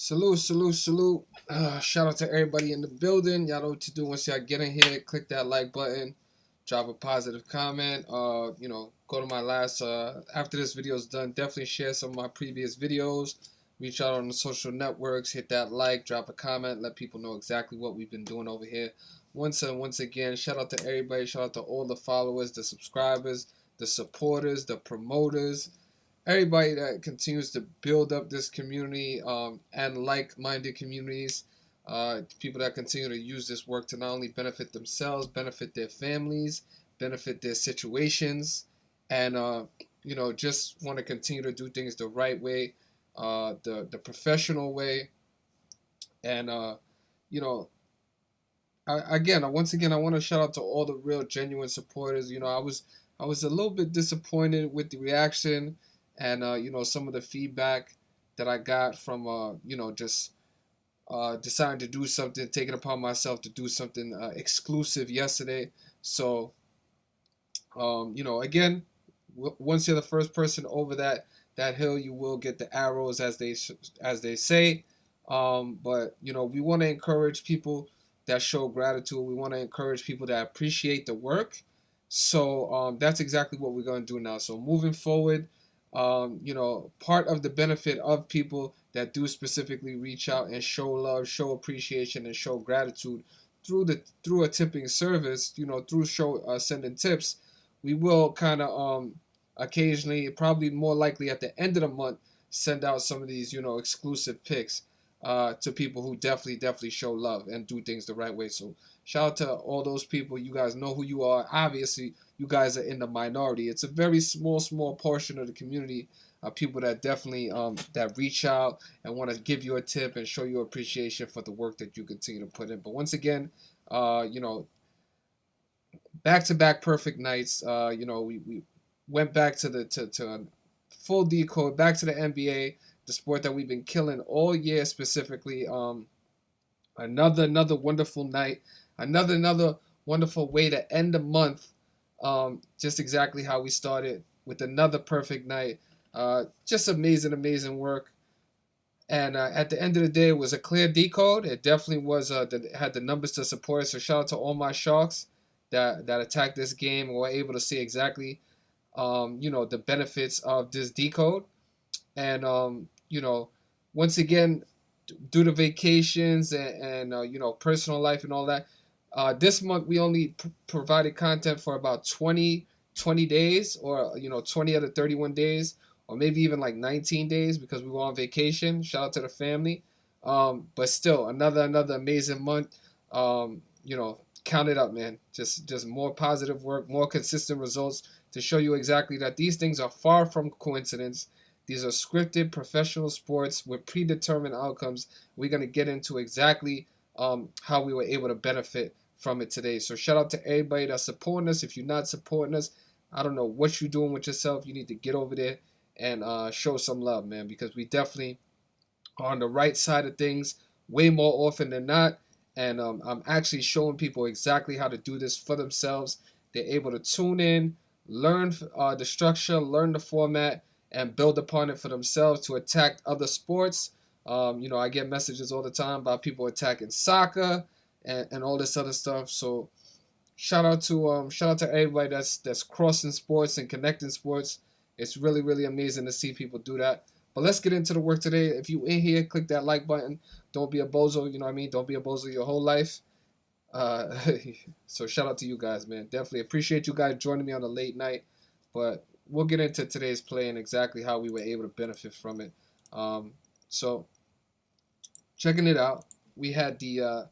Salute, salute, salute. Shout out to everybody in the building. Y'all know what to do once y'all get in here. Click that like button. Drop a positive comment. Go to my last, after this video is done, definitely share some of my previous videos. Reach out on the social networks. Hit that like. Drop a comment. Let people know exactly what we've been doing over here. Once again, shout out to everybody. Shout out to all the followers, the subscribers, the supporters, the promoters, everybody that continues to build up this community and like-minded communities, people that continue to use this work to not only benefit themselves, benefit their families, benefit their situations, and just want to continue to do things the right way, the professional way, and once again, I want to shout out to all the real, genuine supporters. I was a little bit disappointed with the reaction and some of the feedback that I got from just deciding to do something, taking upon myself to do something exclusive yesterday. So again, once you're the first person over that hill, you will get the arrows, as they say. But we want to encourage people that show gratitude. We want to encourage people that appreciate the work. So that's exactly what we're going to do now. So moving forward, part of the benefit of people that do specifically reach out and show love, show appreciation, and show gratitude through a tipping service, through sending tips, we will kind of occasionally, probably more likely at the end of the month, send out some of these exclusive picks to people who definitely show love and do things the right way. So shout out to all those people. You guys know who you are. Obviously, you guys are in the minority. It's a very small portion of the community of people that definitely that reach out and want to give you a tip and show you appreciation for the work that you continue to put in. But once again, back-to-back perfect nights. We went back to full decode, back to the NBA, the sport that we've been killing all year specifically. Another wonderful night, another wonderful way to end the month, just exactly how we started, with another perfect night. Just amazing work. And at the end of the day, it was a clear decode. It definitely was. It had the numbers to support it. So shout out to all my sharks that attacked this game and were able to see exactly the benefits of this decode. And once again, due to vacations and personal life and all that, this month we only provided content for about 20 days, or 20 out of 31 days, or maybe even like 19 days, because we were on vacation. Shout out to the family. But still, another amazing month. Count it up, man. Just more positive work, more consistent results, to show you exactly that these things are far from coincidence. These are scripted professional sports with predetermined outcomes. We're going to get into exactly how we were able to benefit from it today. So shout out to everybody that's supporting us. If you're not supporting us, I don't know what you're doing with yourself. You need to get over there and show some love, man, because we definitely are on the right side of things way more often than not. And I'm actually showing people exactly how to do this for themselves. They're able to tune in, learn the structure, learn the format, and build upon it for themselves to attack other sports. I get messages all the time about people attacking soccer and all this other stuff. So shout out to everybody that's crossing sports and connecting sports. It's really amazing to see people do that. But let's get into the work today. If you in here, click that like button. Don't be a bozo. You know what I mean? Don't be a bozo your whole life. So shout out to you guys, man. Definitely appreciate you guys joining me on a late night. But we'll get into today's play and exactly how we were able to benefit from it. So checking it out, we had the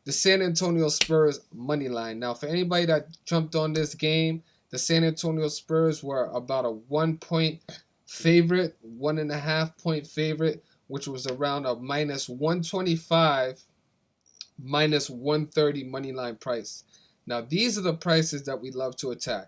San Antonio Spurs money line. Now, for anybody that jumped on this game, the San Antonio Spurs were about a 1 point favorite, 1.5 point favorite, which was around a minus 125, minus 130 money line price. Now, these are the prices that we love to attack.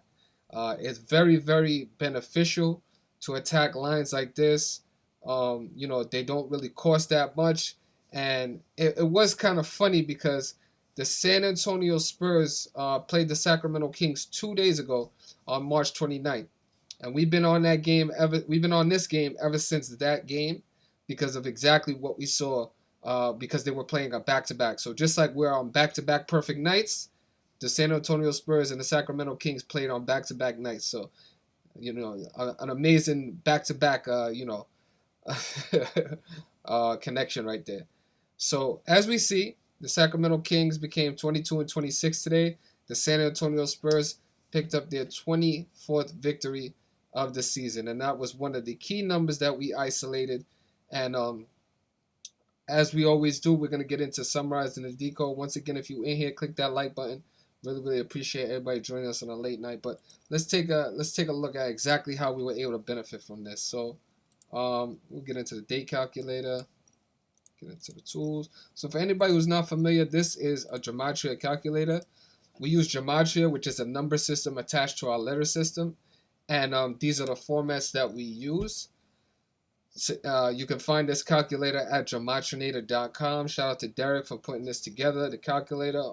It's very beneficial to attack lines like this. They don't really cost that much. And it was kind of funny because the San Antonio Spurs played the Sacramento Kings 2 days ago on March 29th. And we've been on this game ever since that game. because of exactly what we saw, because they were playing a back-to-back. So just like we're on back-to-back perfect nights, the San Antonio Spurs and the Sacramento Kings played on back-to-back nights. So, an amazing back-to-back, connection right there. So as we see, the Sacramento Kings became 22-26 today. The San Antonio Spurs picked up their 24th victory of the season, and that was one of the key numbers that we isolated. And as we always do, we're gonna get into summarizing the decode. Once again, if you're in here, click that like button. Really appreciate everybody joining us on a late night. But let's take a look at exactly how we were able to benefit from this. So we'll get into the date calculator, get into the tools. So for anybody who's not familiar, this is a gematria calculator. We use gematria, which is a number system attached to our letter system, and these are the formats that we use. You can find this calculator at gematrinator.com. Shout out to Derek for putting this together, the calculator.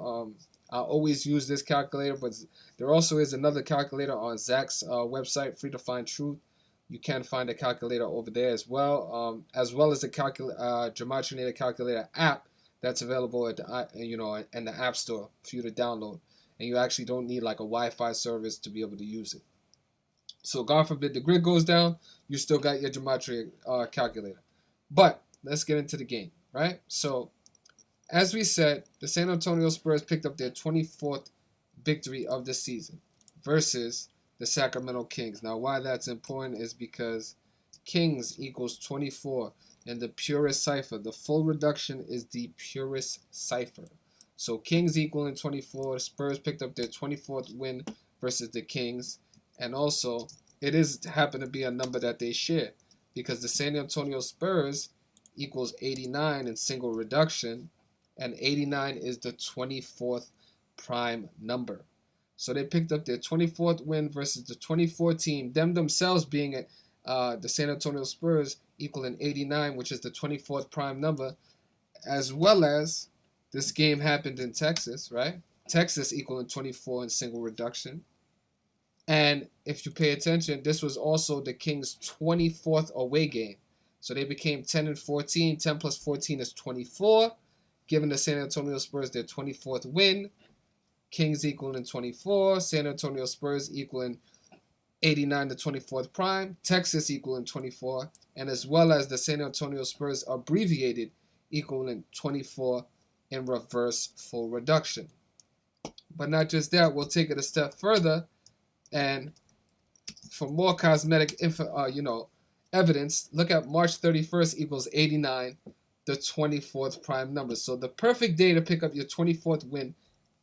I always use this calculator, but there also is another calculator on Zach's website, Free to Find Truth. You can find a calculator over there as well as the Gematrinator calculator app that's available at the in the App Store for you to download, and you actually don't need like a Wi-Fi service to be able to use it. So God forbid the grid goes down, you still got your gematria calculator. But let's get into the game, right? So as we said, the San Antonio Spurs picked up their 24th victory of the season versus the Sacramento Kings. Now, why that's important is because Kings equals 24 in the purest cipher. The full reduction is the purest cipher. So Kings equaling 24. The Spurs picked up their 24th win versus the Kings. And also, it is happen to be a number that they share because the San Antonio Spurs equals 89 in single reduction, and 89 is the 24th prime number. So they picked up their 24th win versus the 24 team, them themselves being the San Antonio Spurs equaling 89, which is the 24th prime number, as well as this game happened in Texas, right? Texas equaling 24 in single reduction. And if you pay attention, this was also the Kings' 24th away game. So they became 10-14. 10 plus 14 is 24, giving the San Antonio Spurs their 24th win. Kings equaling 24. San Antonio Spurs equaling 89 to 24th prime. Texas equaling 24. And as well as the San Antonio Spurs abbreviated equaling 24 in reverse full reduction. But not just that, we'll take it a step further. And for more cosmetic evidence, look at March 31st equals 89, the 24th prime number. So the perfect day to pick up your 24th win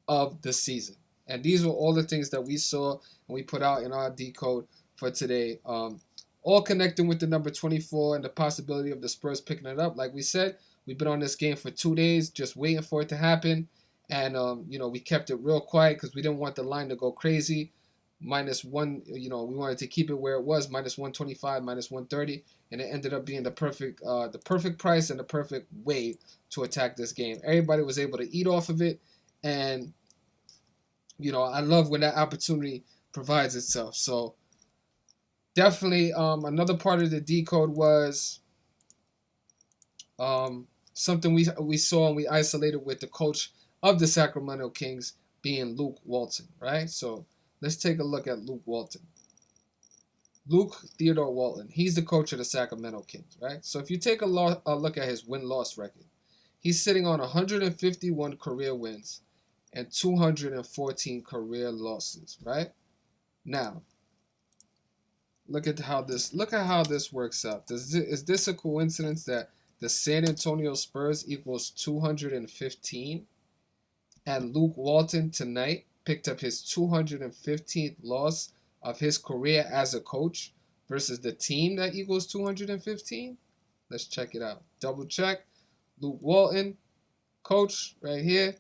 of the season. And these were all the things that we saw and we put out in our decode for today. All connecting with the number 24 and the possibility of the Spurs picking it up. Like we said, we've been on this game for 2 days just waiting for it to happen. And, we kept it real quiet because we didn't want the line to go crazy. -1, we wanted to keep it where it was, -125, -130, and it ended up being the perfect price and the perfect way to attack this game. Everybody was able to eat off of it, and I love when that opportunity provides itself. So definitely, another part of the decode was something we saw and we isolated with the coach of the Sacramento Kings being Luke Walton, right? So let's take a look at Luke Walton. Luke Theodore Walton. He's the coach of the Sacramento Kings, right? So if you take a look at his win-loss record, he's sitting on 151 career wins and 214 career losses, right? Now, look at how this works out. Is this a coincidence that the San Antonio Spurs equals 215 and Luke Walton tonight picked up his 215th loss of his career as a coach versus the team that equals 215? Let's check it out. Double check. Luke Walton, coach, right here,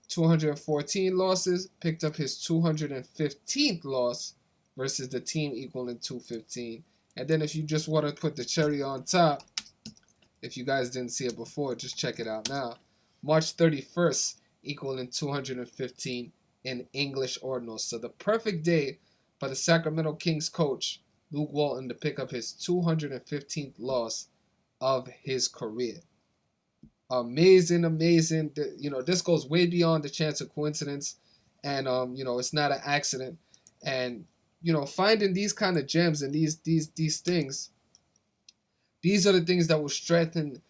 214 losses, picked up his 215th loss versus the team equaling 215. And then if you just want to put the cherry on top, if you guys didn't see it before, just check it out now. March 31st equaling 215 in English ordinals. So the perfect day for the Sacramento Kings coach, Luke Walton, to pick up his 215th loss of his career. Amazing, amazing. This goes way beyond the chance of coincidence, and it's not an accident. And finding these kind of gems and these things, these are the things that will strengthen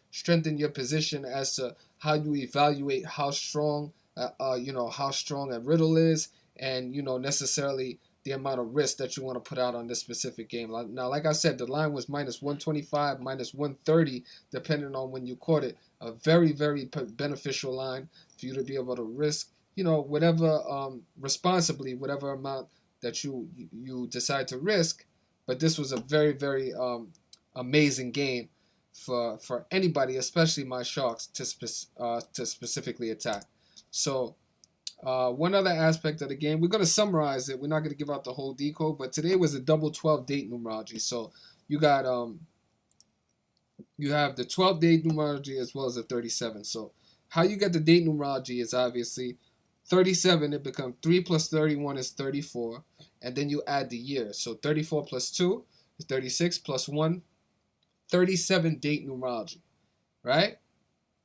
your position as to how you evaluate how strong a riddle is, and necessarily the amount of risk that you want to put out on this specific game. Now, like I said, the line was minus 125, minus 130, depending on when you caught it. A very, very beneficial line for you to be able to risk, whatever responsibly, whatever amount that you decide to risk. But this was a very, very amazing game for anybody, especially my Sharks, to specifically attack. So one other aspect of the game, we're going to summarize it. We're not going to give out the whole decode, but today was a double 12 date numerology. So you got you have the 12 date numerology as well as the 37. So how you get the date numerology is obviously 37. It becomes 3 plus 31 is 34, and then you add the year. So 34 plus 2 is 36 plus 1, 37 date numerology, right?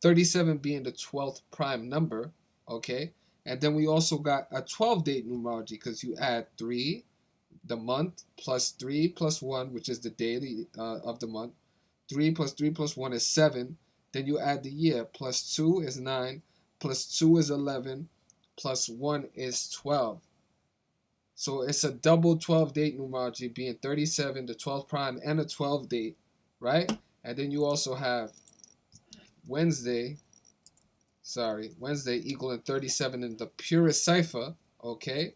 37 being the 12th prime number, okay? And then we also got a 12 date numerology because you add 3, the month, plus 3 plus 1, which is the daily of the month. 3 plus 3 plus 1 is 7. Then you add the year. Plus 2 is 9. Plus 2 is 11. Plus 1 is 12. So it's a double 12 date numerology being 37, the 12th prime, and a 12 date, right? And then you also have Wednesday equaling 37 in the purest cipher, okay?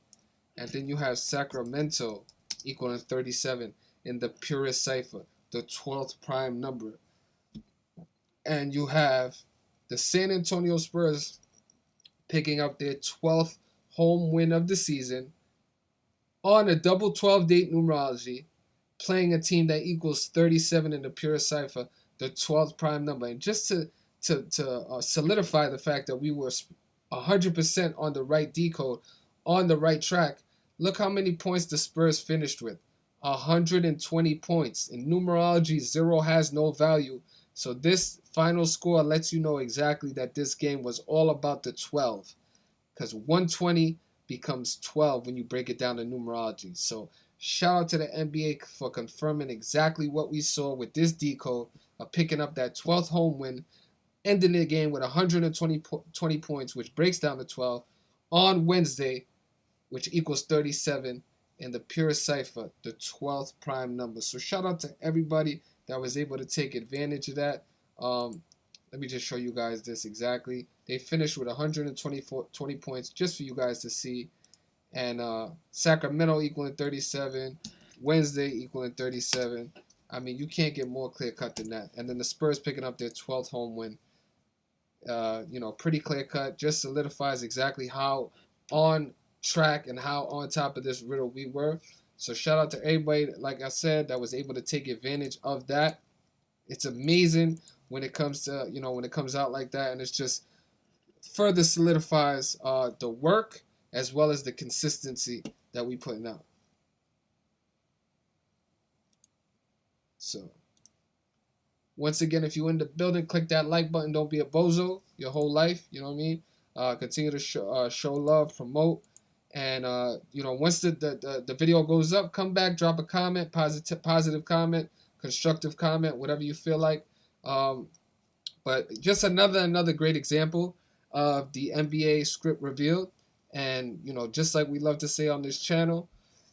And then you have Sacramento equaling 37 in the purest cipher, the 12th prime number. And you have the San Antonio Spurs picking up their 12th home win of the season on a double 12 date numerology, playing a team that equals 37 in the purest cipher, the 12th prime number. And just to solidify the fact that we were 100% on the right decode, on the right track, look how many points the Spurs finished with. 120 points. In numerology, 0 has no value. So this final score lets you know exactly that this game was all about the 12. Because 120 becomes 12 when you break it down to numerology. So shout out to the NBA for confirming exactly what we saw with this decode of picking up that 12th home win, ending the game with 120 points, which breaks down to 12 on Wednesday, which equals 37 in the purest cipher, the 12th prime number. So shout out to everybody that was able to take advantage of that. Let me just show you guys this exactly. They finished with 120 points just for you guys to see. And Sacramento equaling 37, Wednesday equaling 37. I mean, you can't get more clear cut than that. And then the Spurs picking up their 12th home win. Pretty clear cut. Just solidifies exactly how on track and how on top of this riddle we were. So shout out to everybody, like I said, that was able to take advantage of that. It's amazing when it comes to, when it comes out like that, and it's just further solidifies the work as well as the consistency that we putting out. So once again, if you're in the building, click that like button. Don't be a bozo your whole life. You know what I mean? Continue to show love, promote. And, once the video goes up, come back, drop a comment, positive comment, constructive comment, whatever you feel like. But just another great example of the NBA script revealed. And, just like we love to say on this channel,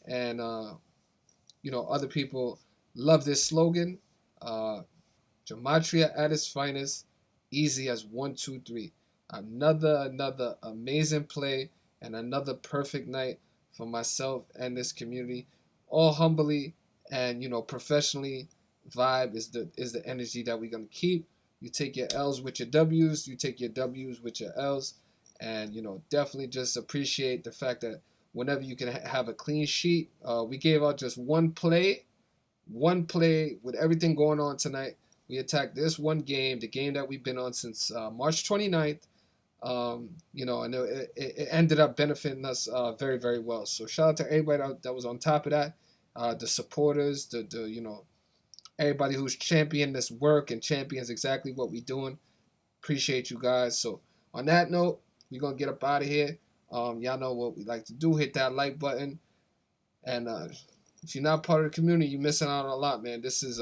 and, other people love this slogan, Gematria at its finest, easy as 1, 2, 3. Another amazing play and another perfect night for myself and this community. All humbly and professionally. Vibe is the energy that we're gonna keep. You take your L's with your W's. You take your W's with your L's. And definitely just appreciate the fact that whenever you can have a clean sheet. We gave out just one play with everything going on tonight. We attacked this one game, the game that we've been on since March 29th. And it ended up benefiting us very, very well. So shout out to everybody that was on top of that, the supporters, the everybody who's championing this work and champions exactly what we're doing. Appreciate you guys. So on that note, we're gonna get up out of here. Y'all know what we like to do. Hit that like button. And if you're not part of the community, you're missing out on a lot, man. This is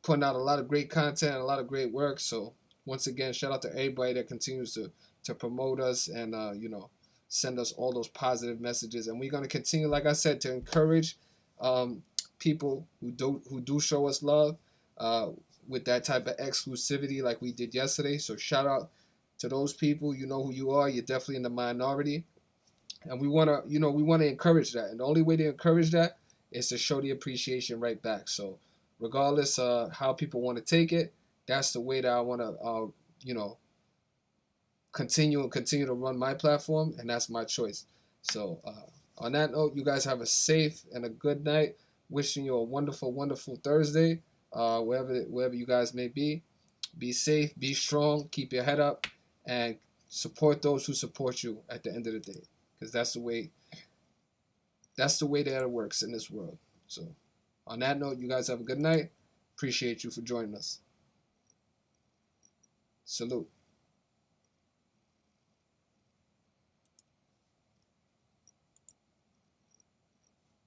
putting out a lot of great content, a lot of great work. So once again, shout out to everybody that continues to promote us and send us all those positive messages. And we're gonna continue, like I said, to encourage people who do show us love with that type of exclusivity like we did yesterday. So shout out to those people. You know who you are. You're definitely in the minority. And we want to encourage that. And the only way to encourage that is to show the appreciation right back. So regardless how people want to take it, that's the way that I want to continue to run my platform, and that's my choice. So on that note, you guys have a safe and a good night. Wishing you a wonderful, wonderful Thursday, wherever you guys may be. Be safe, be strong, keep your head up, and support those who support you at the end of the day. Because that's the way that it works in this world. So on that note, you guys have a good night. Appreciate you for joining us. Salute.